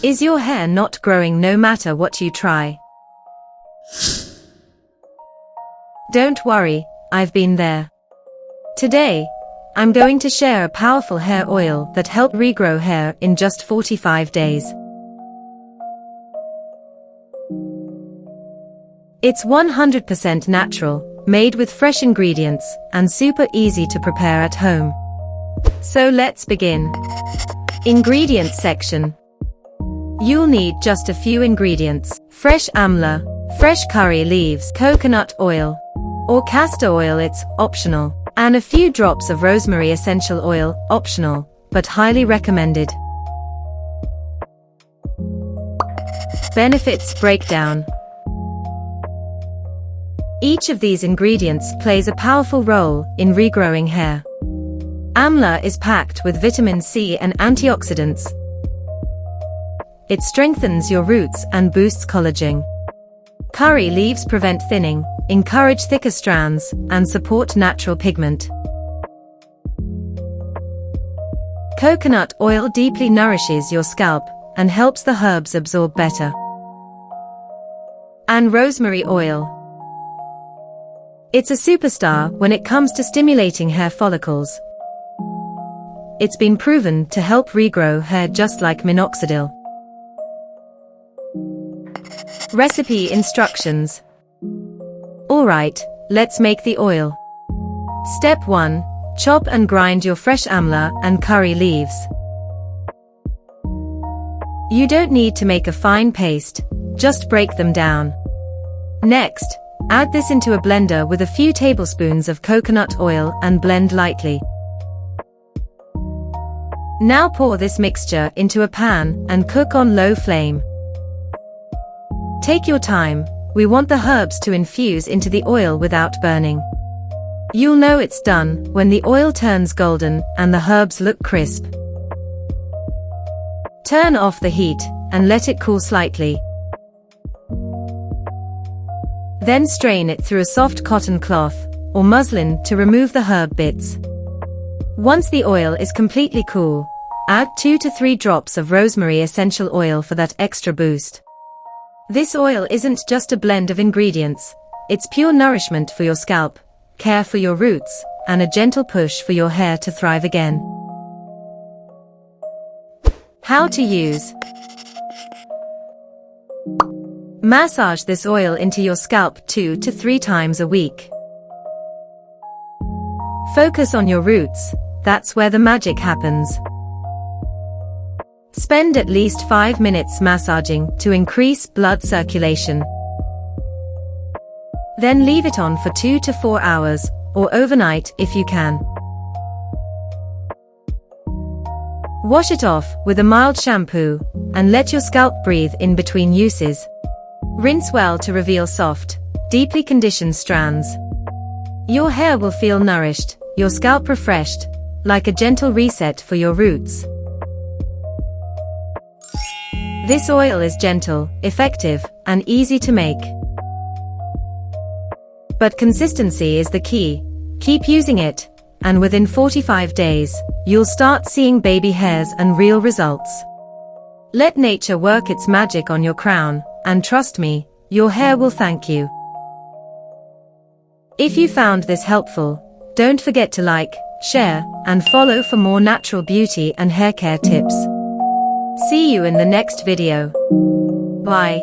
Is your hair not growing no matter what you try? Don't worry, I've been there. Today, I'm going to share a powerful hair oil that helps regrow hair in just 45 days. It's 100% natural, made with fresh ingredients, and super easy to prepare at home. So let's begin. Ingredients section. You'll need just a few ingredients: fresh amla, fresh curry leaves, coconut oil, or castor oil, it's optional, and a few drops of rosemary essential oil, optional, but highly recommended. Benefits breakdown. Each of these ingredients plays a powerful role in regrowing hair. Amla is packed with vitamin C and antioxidants. It strengthens your roots and boosts collagen. Curry leaves prevent thinning, encourage thicker strands, and support natural pigment. Coconut oil deeply nourishes your scalp and helps the herbs absorb better. And rosemary oil. It's a superstar when it comes to stimulating hair follicles. It's been proven to help regrow hair just like minoxidil. Recipe instructions. Alright, let's make the oil. Step 1. Chop and grind your fresh amla and curry leaves. You don't need to make a fine paste, just break them down. Next, add this into a blender with a few tablespoons of coconut oil and blend lightly. Now pour this mixture into a pan and cook on low flame. Take your time, we want the herbs to infuse into the oil without burning. You'll know it's done when the oil turns golden and the herbs look crisp. Turn off the heat and let it cool slightly. Then strain it through a soft cotton cloth or muslin to remove the herb bits. Once the oil is completely cool, add 2 to 3 drops of rosemary essential oil for that extra boost. This oil isn't just a blend of ingredients, it's pure nourishment for your scalp, care for your roots, and a gentle push for your hair to thrive again. How to use. Massage this oil into your scalp 2 to 3 times a week. Focus on your roots, that's where the magic happens. Spend at least 5 minutes massaging to increase blood circulation. Then leave it on for 2 to 4 hours, or overnight if you can. Wash it off with a mild shampoo, and let your scalp breathe in between uses. Rinse well to reveal soft, deeply conditioned strands. Your hair will feel nourished, your scalp refreshed, like a gentle reset for your roots. This oil is gentle, effective, and easy to make. But consistency is the key. Keep using it, and within 45 days, you'll start seeing baby hairs and real results. Let nature work its magic on your crown, and trust me, your hair will thank you. If you found this helpful, don't forget to like, share, and follow for more natural beauty and hair care tips. See you in the next video. Bye.